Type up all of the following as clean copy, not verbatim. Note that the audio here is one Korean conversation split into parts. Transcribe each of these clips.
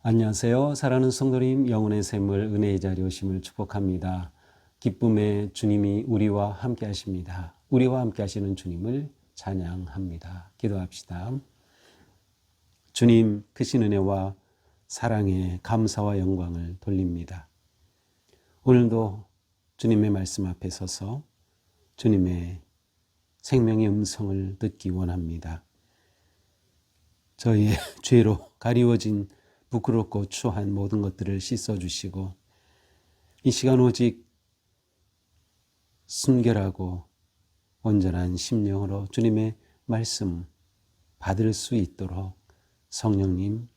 안녕하세요. 사랑하는 성도님, 영혼의 샘을 은혜의 자리에 오심을 축복합니다. 기쁨의 주님이 우리와 함께 하십니다. 우리와 함께 하시는 주님을 찬양합니다. 기도합시다. 주님, 크신 은혜와 사랑에 감사와 영광을 돌립니다. 오늘도 주님의 말씀 앞에 서서 주님의 생명의 음성을 듣기 원합니다. 저희의 죄로 가리워진 부끄럽고 추한 모든 것들을 씻어주시고 이 시간 오직 순결하고 온전한 심령으로 주님의 말씀 받을 수 있도록 성령님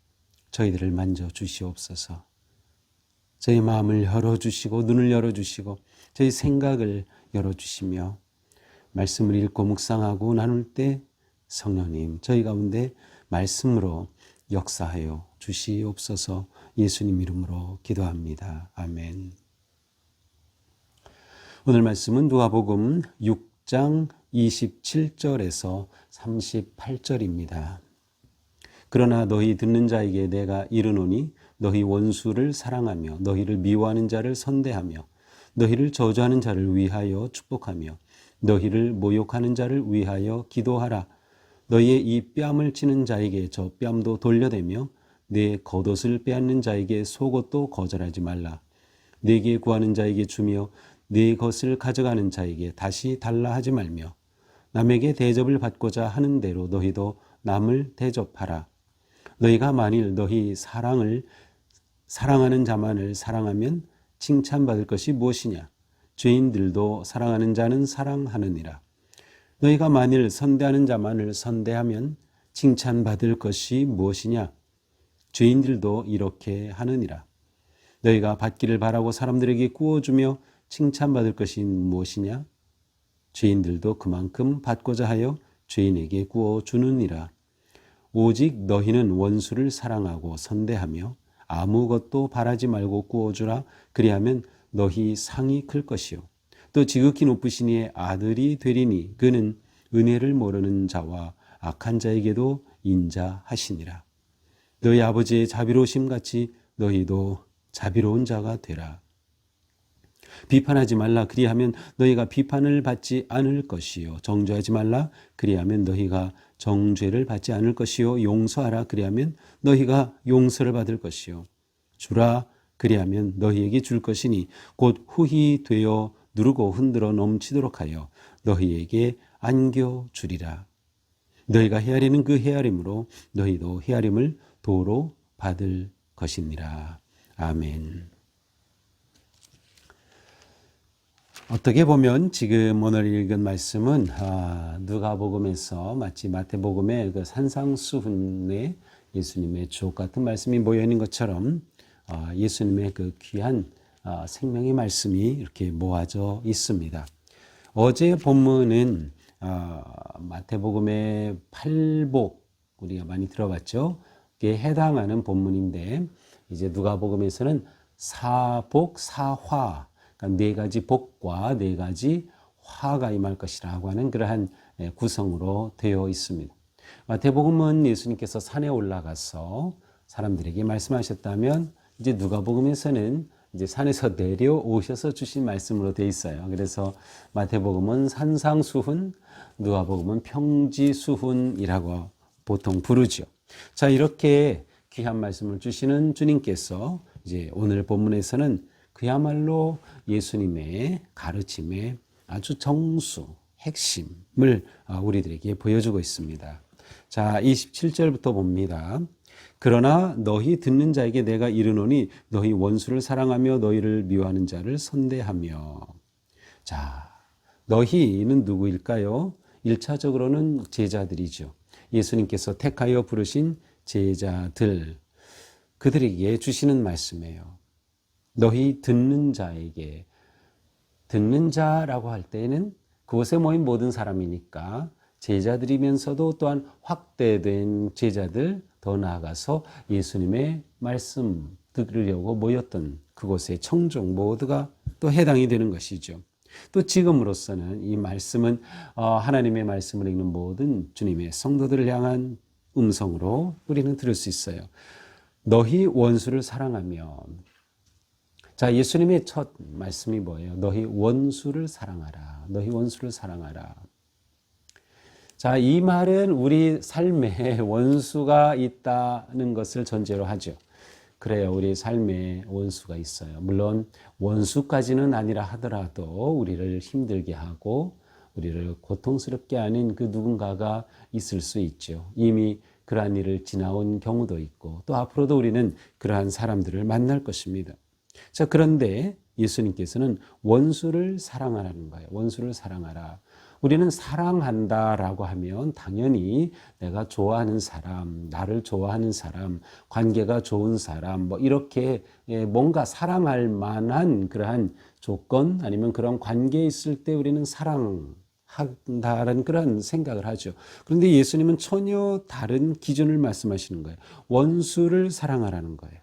저희들을 만져주시옵소서. 저희 마음을 열어주시고 눈을 열어주시고 저희 생각을 열어주시며 말씀을 읽고 묵상하고 나눌 때 성령님 저희 가운데 말씀으로 역사하여 주시옵소서. 예수님 이름으로 기도합니다. 아멘. 오늘 말씀은 누가복음 6장 27절에서 38절입니다. 그러나 너희 듣는 자에게 내가 이르노니 너희 원수를 사랑하며 너희를 미워하는 자를 선대하며 너희를 저주하는 자를 위하여 축복하며 너희를 모욕하는 자를 위하여 기도하라. 너희의 이 뺨을 치는 자에게 저 뺨도 돌려대며 내 겉옷을 빼앗는 자에게 속옷도 거절하지 말라. 내게 구하는 자에게 주며 내 것을 가져가는 자에게 다시 달라 하지 말며 남에게 대접을 받고자 하는 대로 너희도 남을 대접하라. 너희가 만일 너희 사랑하는 자만을 사랑하면 칭찬받을 것이 무엇이냐? 죄인들도 사랑하는 자는 사랑하느니라. 너희가 만일 선대하는 자만을 선대하면 칭찬받을 것이 무엇이냐? 죄인들도 이렇게 하느니라. 너희가 받기를 바라고 사람들에게 구워주며 칭찬받을 것이 무엇이냐? 죄인들도 그만큼 받고자 하여 죄인에게 구워주느니라. 오직 너희는 원수를 사랑하고 선대하며 아무것도 바라지 말고 구워주라. 그리하면 너희 상이 클 것이요 또 지극히 높으신 이의 아들이 되리니 그는 은혜를 모르는 자와 악한 자에게도 인자하시니라. 너희 아버지의 자비로우심 같이 너희도 자비로운 자가 되라. 비판하지 말라. 그리하면 너희가 비판을 받지 않을 것이요 정죄하지 말라. 그리하면 너희가 정죄를 받지 않을 것이요 용서하라. 그리하면 너희가 용서를 받을 것이요 주라. 그리하면 너희에게 줄 것이니 곧 후히 되어 누르고 흔들어 넘치도록 하여 너희에게 안겨주리라. 너희가 헤아리는 그 헤아림으로 너희도 헤아림을 도로 받을 것이니라. 아멘. 어떻게 보면 지금 오늘 읽은 말씀은 누가복음에서 마치 마태복음의 그 산상수훈의 예수님의 주옥 같은 말씀이 모여 있는 것처럼 예수님의 그 귀한 생명의 말씀이 이렇게 모아져 있습니다. 어제 본문은 마태복음의 팔복 우리가 많이 들어봤죠. 그에 해당하는 본문인데 이제 누가복음에서는 사복 사화 그러니까 네 가지 복과 네 가지 화가 임할 것이라고 하는 그러한 구성으로 되어 있습니다. 마태복음은 예수님께서 산에 올라가서 사람들에게 말씀하셨다면 이제 누가복음에서는 이제 산에서 내려오셔서 주신 말씀으로 되어 있어요. 그래서 마태복음은 산상수훈, 누가복음은 평지수훈이라고 보통 부르죠. 자, 이렇게 귀한 말씀을 주시는 주님께서 이제 오늘 본문에서는 그야말로 예수님의 가르침의 아주 정수, 핵심을 우리들에게 보여주고 있습니다. 자, 27절부터 봅니다. 그러나 너희 듣는 자에게 내가 이르노니 너희 원수를 사랑하며 너희를 미워하는 자를 선대하며. 자, 너희는 누구일까요? 1차적으로는 제자들이죠. 예수님께서 택하여 부르신 제자들, 그들에게 주시는 말씀이에요. 너희 듣는 자에게, 듣는 자라고 할 때는 그곳에 모인 모든 사람이니까 제자들이면서도 또한 확대된 제자들, 더 나아가서 예수님의 말씀, 들으려고 모였던 그곳의 청중 모두가 또 해당이 되는 것이죠. 또 지금으로서는 이 말씀은 하나님의 말씀을 읽는 모든 주님의 성도들을 향한 음성으로 우리는 들을 수 있어요. 너희 원수를 사랑하며. 자, 예수님의 첫 말씀이 뭐예요? 너희 원수를 사랑하라. 너희 원수를 사랑하라. 자, 이 말은 우리 삶에 원수가 있다는 것을 전제로 하죠. 그래요. 우리 삶에 원수가 있어요. 물론 원수까지는 아니라 하더라도 우리를 힘들게 하고 우리를 고통스럽게 하는 그 누군가가 있을 수 있죠. 이미 그러한 일을 지나온 경우도 있고 또 앞으로도 우리는 그러한 사람들을 만날 것입니다. 자, 그런데 예수님께서는 원수를 사랑하라는 거예요. 원수를 사랑하라. 우리는 사랑한다라고 하면 당연히 내가 좋아하는 사람, 나를 좋아하는 사람, 관계가 좋은 사람, 뭐 이렇게 뭔가 사랑할 만한 그러한 조건 아니면 그런 관계에 있을 때 우리는 사랑한다라는 그런 생각을 하죠. 그런데 예수님은 전혀 다른 기준을 말씀하시는 거예요. 원수를 사랑하라는 거예요.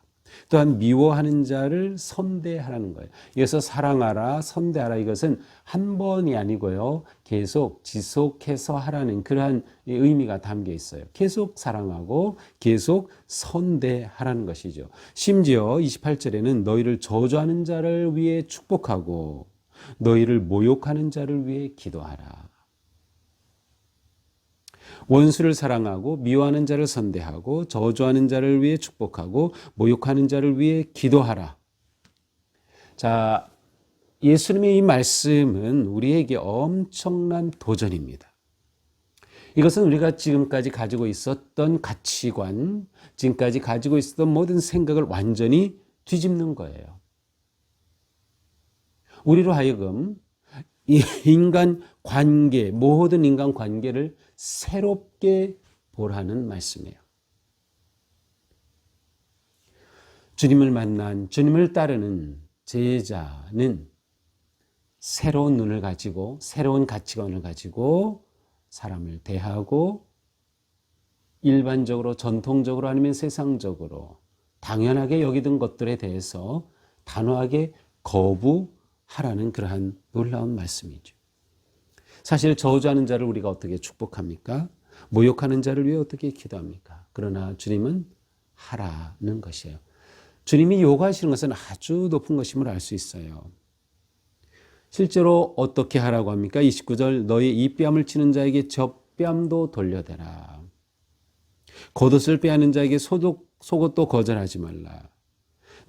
또한 미워하는 자를 선대하라는 거예요. 여기서 사랑하라, 선대하라 이것은 한 번이 아니고요. 계속 지속해서 하라는 그러한 의미가 담겨 있어요. 계속 사랑하고 계속 선대하라는 것이죠. 심지어 28절에는 너희를 저주하는 자를 위해 축복하고 너희를 모욕하는 자를 위해 기도하라. 원수를 사랑하고 미워하는 자를 선대하고 저주하는 자를 위해 축복하고 모욕하는 자를 위해 기도하라. 자, 예수님의 이 말씀은 우리에게 엄청난 도전입니다. 이것은 우리가 지금까지 가지고 있었던 가치관, 지금까지 가지고 있었던 모든 생각을 완전히 뒤집는 거예요. 우리로 하여금 이 인간 관계, 모든 인간 관계를 새롭게 보라는 말씀이에요. 주님을 만난, 주님을 따르는 제자는 새로운 눈을 가지고 새로운 가치관을 가지고 사람을 대하고 일반적으로 전통적으로 아니면 세상적으로 당연하게 여기던 것들에 대해서 단호하게 거부하라는 그러한 놀라운 말씀이죠. 사실 저주하는 자를 우리가 어떻게 축복합니까? 모욕하는 자를 위해 어떻게 기도합니까? 그러나 주님은 하라는 것이에요. 주님이 요구하시는 것은 아주 높은 것임을 알 수 있어요. 실제로 어떻게 하라고 합니까? 29절 너희 이 뺨을 치는 자에게 저 뺨도 돌려대라. 겉옷을 빼앗는 자에게 속옷도 거절하지 말라.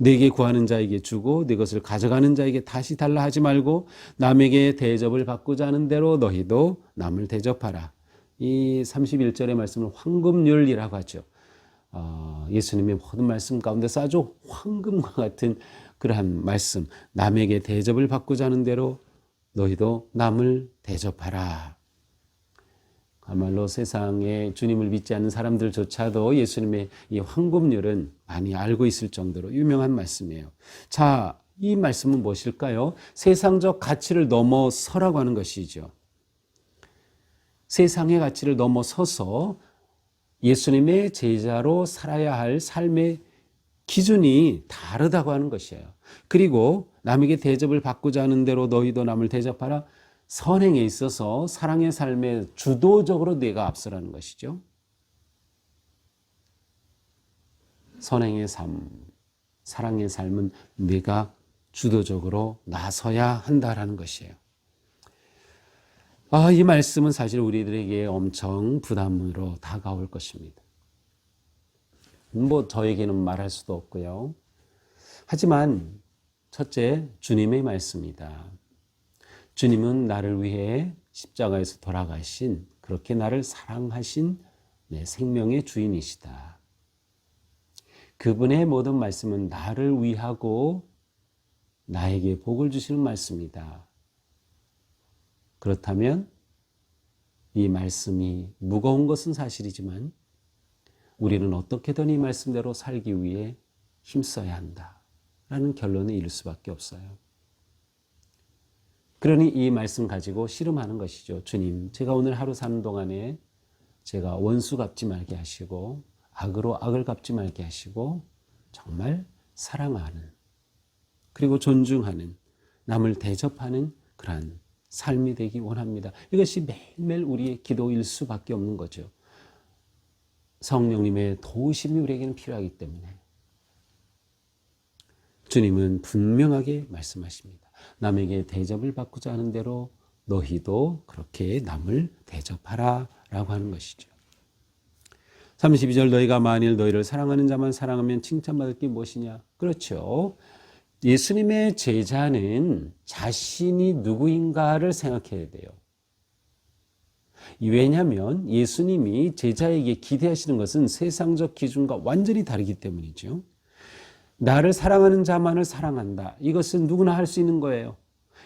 내게 구하는 자에게 주고 네 것을 가져가는 자에게 다시 달라 하지 말고 남에게 대접을 받고자 하는 대로 너희도 남을 대접하라. 이 31절의 말씀을 황금률이라고 하죠. 예수님의 모든 말씀 가운데서 아주 황금과 같은 그러한 말씀. 남에게 대접을 받고자 하는 대로 너희도 남을 대접하라. 그야말로 세상에 주님을 믿지 않는 사람들조차도 예수님의 이 황금률은 많이 알고 있을 정도로 유명한 말씀이에요. 자, 이 말씀은 무엇일까요? 세상적 가치를 넘어서라고 하는 것이죠. 세상의 가치를 넘어서서 예수님의 제자로 살아야 할 삶의 기준이 다르다고 하는 것이에요. 그리고 남에게 대접을 받고자 하는 대로 너희도 남을 대접하라. 선행에 있어서 사랑의 삶에 주도적으로 내가 앞서라는 것이죠. 선행의 삶, 사랑의 삶은 내가 주도적으로 나서야 한다라는 것이에요. 이 말씀은 사실 우리들에게 엄청 부담으로 다가올 것입니다. 저에게는 말할 수도 없고요. 하지만 첫째, 주님의 말씀이다. 주님은 나를 위해 십자가에서 돌아가신, 그렇게 나를 사랑하신 내 생명의 주인이시다. 그분의 모든 말씀은 나를 위하고 나에게 복을 주시는 말씀이다. 그렇다면 이 말씀이 무거운 것은 사실이지만 우리는 어떻게든 이 말씀대로 살기 위해 힘써야 한다라는 결론에 이를 수밖에 없어요. 그러니 이 말씀 가지고 씨름하는 것이죠. 주님, 제가 오늘 하루 사는 동안에 제가 원수 갚지 말게 하시고 악으로 악을 갚지 말게 하시고 정말 사랑하는, 그리고 존중하는, 남을 대접하는 그러한 삶이 되기 원합니다. 이것이 매일매일 우리의 기도일 수밖에 없는 거죠. 성령님의 도우심이 우리에게는 필요하기 때문에 주님은 분명하게 말씀하십니다. 남에게 대접을 받고자 하는 대로 너희도 그렇게 남을 대접하라 라고 하는 것이죠. 32절 너희가 만일 너희를 사랑하는 자만 사랑하면 칭찬받을 게 무엇이냐? 그렇죠. 예수님의 제자는 자신이 누구인가를 생각해야 돼요. 왜냐하면 예수님이 제자에게 기대하시는 것은 세상적 기준과 완전히 다르기 때문이죠. 나를 사랑하는 자만을 사랑한다. 이것은 누구나 할 수 있는 거예요.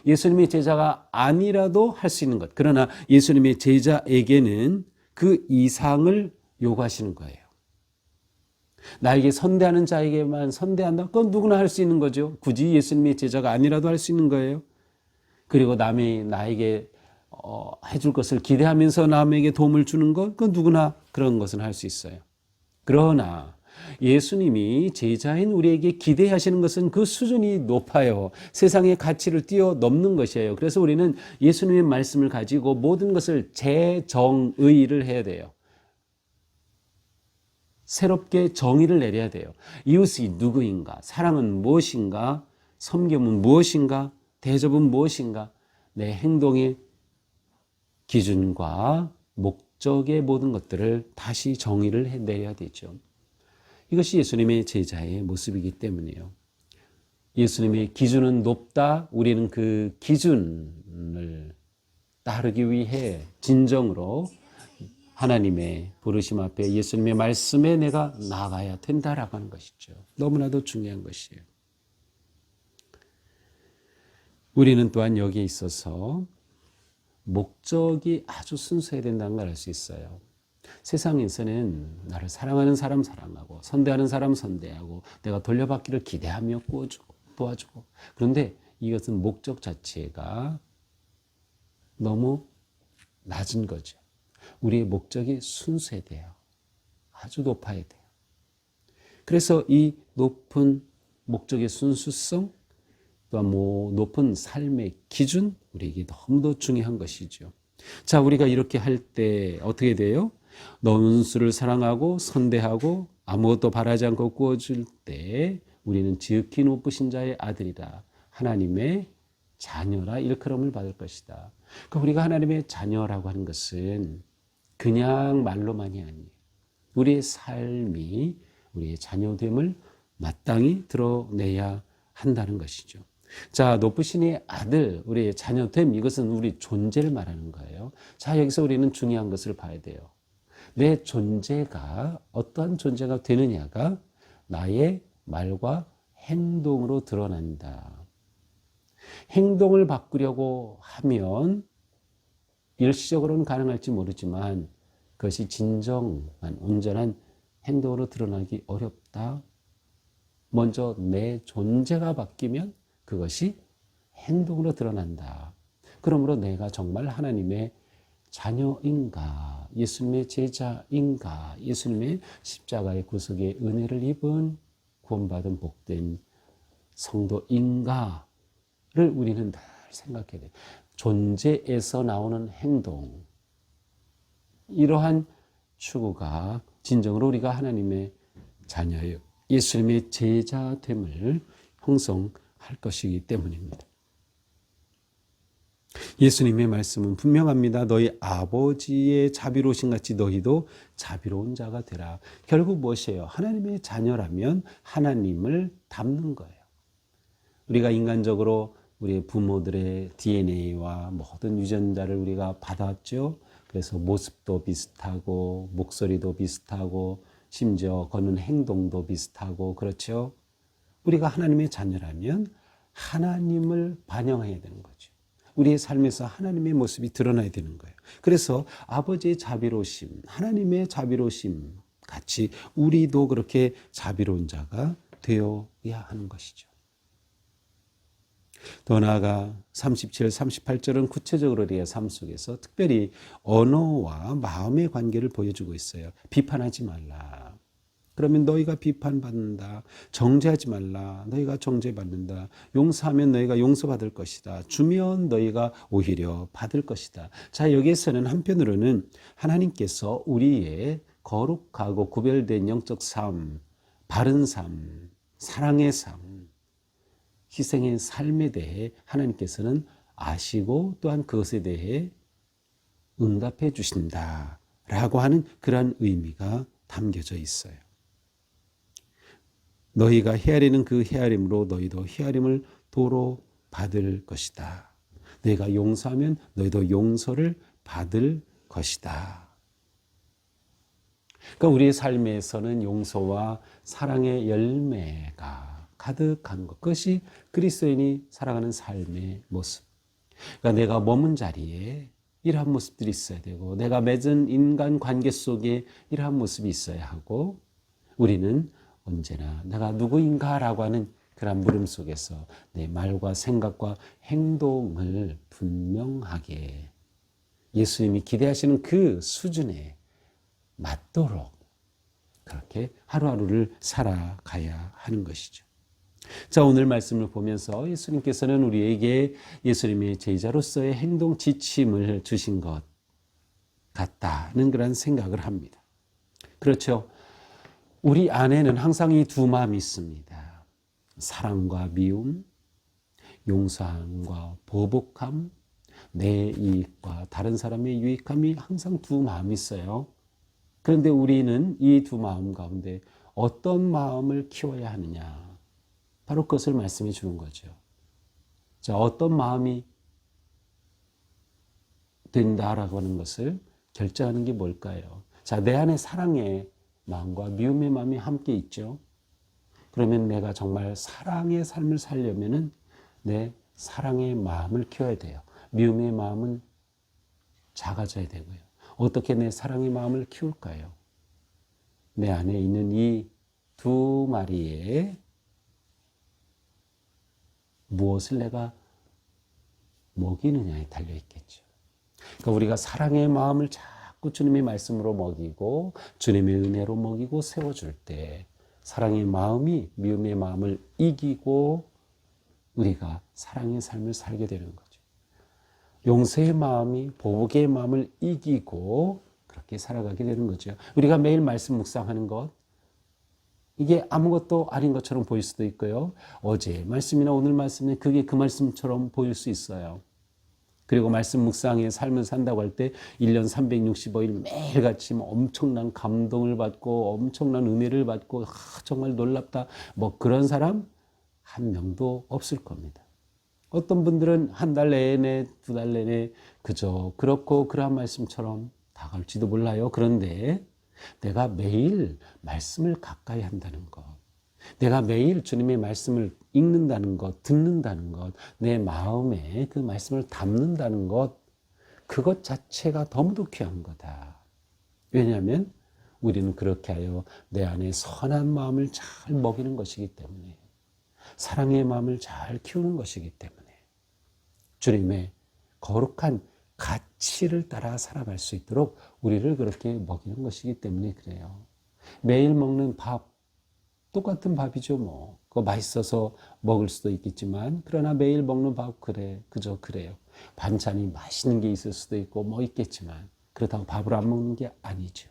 예수님의 제자가 아니라도 할 수 있는 것. 그러나 예수님의 제자에게는 그 이상을 요구하시는 거예요. 나에게 선대하는 자에게만 선대한다? 그건 누구나 할 수 있는 거죠. 굳이 예수님의 제자가 아니라도 할 수 있는 거예요. 그리고 남이 나에게 해줄 것을 기대하면서 남에게 도움을 주는 것, 그건 누구나 그런 것은 할 수 있어요. 그러나 예수님이 제자인 우리에게 기대하시는 것은 그 수준이 높아요. 세상의 가치를 뛰어넘는 것이에요. 그래서 우리는 예수님의 말씀을 가지고 모든 것을 재정의를 해야 돼요. 새롭게 정의를 내려야 돼요. 이웃이 누구인가? 사랑은 무엇인가? 섬김은 무엇인가? 대접은 무엇인가? 내 행동의 기준과 목적의 모든 것들을 다시 정의를 내려야 되죠. 이것이 예수님의 제자의 모습이기 때문이에요. 예수님의 기준은 높다. 우리는 그 기준을 따르기 위해 진정으로 하나님의 부르심 앞에 예수님의 말씀에 내가 나아가야 된다라고 하는 것이죠. 너무나도 중요한 것이에요. 우리는 또한 여기에 있어서 목적이 아주 순수해야 된다는 걸 알 수 있어요. 세상에서는 나를 사랑하는 사람 사랑하고 선대하는 사람 선대하고 내가 돌려받기를 기대하며 꾸어주고 도와주고, 그런데 이것은 목적 자체가 너무 낮은 거죠. 우리의 목적이 순수해야 돼요. 아주 높아야 돼요. 그래서 이 높은 목적의 순수성, 또한 높은 삶의 기준, 우리에게 너무도 중요한 것이죠. 자, 우리가 이렇게 할 때 어떻게 돼요? 너는 수를 사랑하고 선대하고 아무것도 바라지 않고 구워줄 때 우리는 지극히 높으신 자의 아들이라 하나님의 자녀라 일컬음을 받을 것이다. 그러니까 우리가 하나님의 자녀라고 하는 것은 그냥 말로만이 아니에요. 우리의 삶이 우리의 자녀됨을 마땅히 드러내야 한다는 것이죠. 자, 높으신 이의 아들, 우리의 자녀됨, 이것은 우리 존재를 말하는 거예요. 자, 여기서 우리는 중요한 것을 봐야 돼요. 내 존재가 어떠한 존재가 되느냐가 나의 말과 행동으로 드러난다. 행동을 바꾸려고 하면 일시적으로는 가능할지 모르지만 그것이 진정한 온전한 행동으로 드러나기 어렵다. 먼저 내 존재가 바뀌면 그것이 행동으로 드러난다. 그러므로 내가 정말 하나님의 자녀인가, 예수님의 제자인가, 예수님의 십자가의 구속의 은혜를 입은 구원받은 복된 성도인가를 우리는 늘 생각해야 돼요. 존재에서 나오는 행동, 이러한 추구가 진정으로 우리가 하나님의 자녀예요. 예수님의 제자됨을 형성할 것이기 때문입니다. 예수님의 말씀은 분명합니다. 너희 아버지의 자비로우신 같이 너희도 자비로운 자가 되라. 결국 무엇이에요? 하나님의 자녀라면 하나님을 닮는 거예요. 우리가 인간적으로 우리의 부모들의 DNA와 모든 유전자를 우리가 받았죠. 그래서 모습도 비슷하고 목소리도 비슷하고 심지어 걷는 행동도 비슷하고 그렇죠. 우리가 하나님의 자녀라면 하나님을 반영해야 되는 거죠. 우리의 삶에서 하나님의 모습이 드러나야 되는 거예요. 그래서 아버지의 자비로우심, 하나님의 자비로우심 같이 우리도 그렇게 자비로운 자가 되어야 하는 것이죠. 더 나아가 37, 38절은 구체적으로 우리의 삶 속에서 특별히 언어와 마음의 관계를 보여주고 있어요. 비판하지 말라. 그러면 너희가 비판받는다. 정죄하지 말라. 너희가 정죄받는다. 용서하면 너희가 용서받을 것이다. 주면 너희가 오히려 받을 것이다. 자, 여기에서는 한편으로는 하나님께서 우리의 거룩하고 구별된 영적 삶, 바른 삶, 사랑의 삶, 희생의 삶에 대해 하나님께서는 아시고 또한 그것에 대해 응답해 주신다라고 하는 그러한 의미가 담겨져 있어요. 너희가 헤아리는 그 헤아림으로 너희도 헤아림을 도로 받을 것이다. 너희가 용서하면 너희도 용서를 받을 것이다. 그러니까 우리의 삶에서는 용서와 사랑의 열매가 가득한 것, 그것이 그리스도인이 살아가는 삶의 모습. 그러니까 내가 머문 자리에 이러한 모습들이 있어야 되고, 내가 맺은 인간 관계 속에 이러한 모습이 있어야 하고, 우리는 언제나 내가 누구인가라고 하는 그런 물음 속에서 내 말과 생각과 행동을 분명하게 예수님이 기대하시는 그 수준에 맞도록 그렇게 하루하루를 살아가야 하는 것이죠. 자, 오늘 말씀을 보면서 예수님께서는 우리에게 예수님의 제자로서의 행동 지침을 주신 것 같다는 그런 생각을 합니다. 그렇죠. 우리 안에는 항상 이 두 마음이 있습니다. 사랑과 미움, 용서함과 보복함, 내 이익과 다른 사람의 유익함이 항상 두 마음이 있어요. 그런데 우리는 이 두 마음 가운데 어떤 마음을 키워야 하느냐, 바로 그것을 말씀해 주는 거죠. 자, 어떤 마음이 된다라고 하는 것을 결정하는 게 뭘까요? 자, 내 안에 사랑의 마음과 미움의 마음이 함께 있죠. 그러면 내가 정말 사랑의 삶을 살려면은 내 사랑의 마음을 키워야 돼요. 미움의 마음은 작아져야 되고요. 어떻게 내 사랑의 마음을 키울까요? 내 안에 있는 이 두 마리에 무엇을 내가 먹이느냐에 달려 있겠죠. 그러니까 우리가 사랑의 마음을 자꾸 주님의 말씀으로 먹이고 주님의 은혜로 먹이고 세워줄 때 사랑의 마음이 미움의 마음을 이기고 우리가 사랑의 삶을 살게 되는 거죠. 용서의 마음이 보복의 마음을 이기고 그렇게 살아가게 되는 거죠. 우리가 매일 말씀 묵상하는 것, 이게 아무것도 아닌 것처럼 보일 수도 있고요. 어제 말씀이나 오늘 말씀에 그게 그 말씀처럼 보일 수 있어요. 그리고 말씀 묵상의 삶을 산다고 할 때 1년 365일 매일같이 엄청난 감동을 받고 엄청난 은혜를 받고 정말 놀랍다, 뭐 그런 사람 한 명도 없을 겁니다. 어떤 분들은 한 달 내내, 두 달 내내 그저 그렇고 그러한 말씀처럼 다가올지도 몰라요. 그런데 내가 매일 말씀을 가까이 한다는 것, 내가 매일 주님의 말씀을 읽는다는 것, 듣는다는 것, 내 마음에 그 말씀을 담는다는 것, 그것 자체가 너무도 귀한 거다. 왜냐하면 우리는 그렇게 하여 내 안에 선한 마음을 잘 먹이는 것이기 때문에, 사랑의 마음을 잘 키우는 것이기 때문에 주님의 거룩한 가치를 따라 살아갈 수 있도록 우리를 그렇게 먹이는 것이기 때문에 그래요. 매일 먹는 밥, 똑같은 밥이죠 뭐. 그거 맛있어서 먹을 수도 있겠지만 그러나 매일 먹는 밥 그저 그래요. 반찬이 맛있는 게 있을 수도 있고 뭐 있겠지만 그렇다고 밥을 안 먹는 게 아니죠.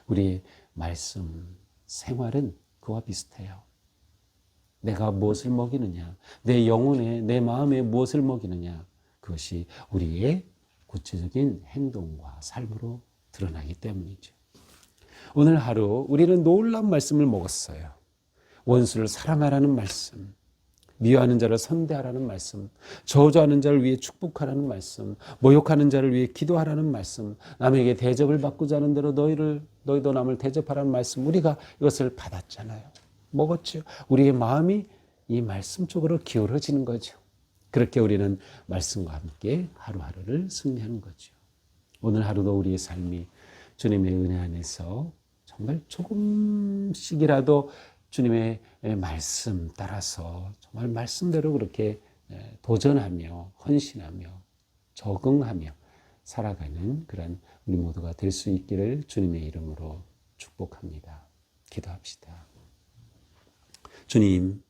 우리의 말씀 생활은 그와 비슷해요. 내가 무엇을 먹이느냐, 내 영혼에, 내 마음에 무엇을 먹이느냐, 그것이 우리의 구체적인 행동과 삶으로 드러나기 때문이죠. 오늘 하루 우리는 놀라운 말씀을 먹었어요. 원수를 사랑하라는 말씀, 미워하는 자를 선대하라는 말씀, 저주하는 자를 위해 축복하라는 말씀, 모욕하는 자를 위해 기도하라는 말씀, 남에게 대접을 받고자 하는 대로 너희도 남을 대접하라는 말씀, 우리가 이것을 받았잖아요. 먹었죠. 우리의 마음이 이 말씀 쪽으로 기울어지는 거죠. 그렇게 우리는 말씀과 함께 하루하루를 승리하는 거죠. 오늘 하루도 우리의 삶이 주님의 은혜 안에서 정말 조금씩이라도 주님의 말씀 따라서 정말 말씀대로 그렇게 도전하며 헌신하며 적응하며 살아가는 그런 우리 모두가 될 수 있기를 주님의 이름으로 축복합니다. 기도합시다. 주님,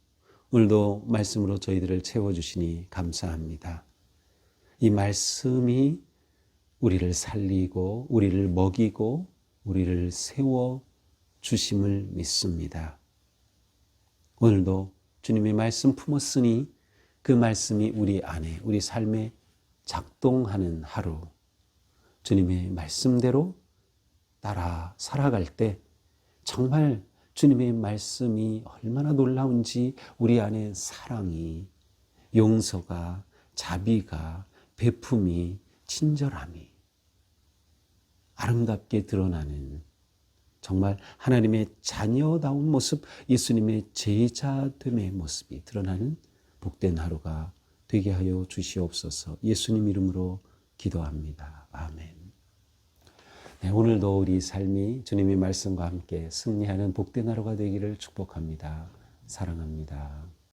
오늘도 말씀으로 저희들을 채워주시니 감사합니다. 이 말씀이 우리를 살리고 우리를 먹이고 우리를 세워 주심을 믿습니다. 오늘도 주님의 말씀 품었으니 그 말씀이 우리 안에 우리 삶에 작동하는 하루, 주님의 말씀대로 따라 살아갈 때 정말 주님의 말씀이 얼마나 놀라운지 우리 안에 사랑이, 용서가, 자비가, 베품이, 친절함이 아름답게 드러나는 정말 하나님의 자녀다운 모습, 예수님의 제자됨의 모습이 드러나는 복된 하루가 되게 하여 주시옵소서. 예수님 이름으로 기도합니다. 아멘. 네, 오늘도 우리 삶이 주님의 말씀과 함께 승리하는 복된 하루가 되기를 축복합니다. 사랑합니다.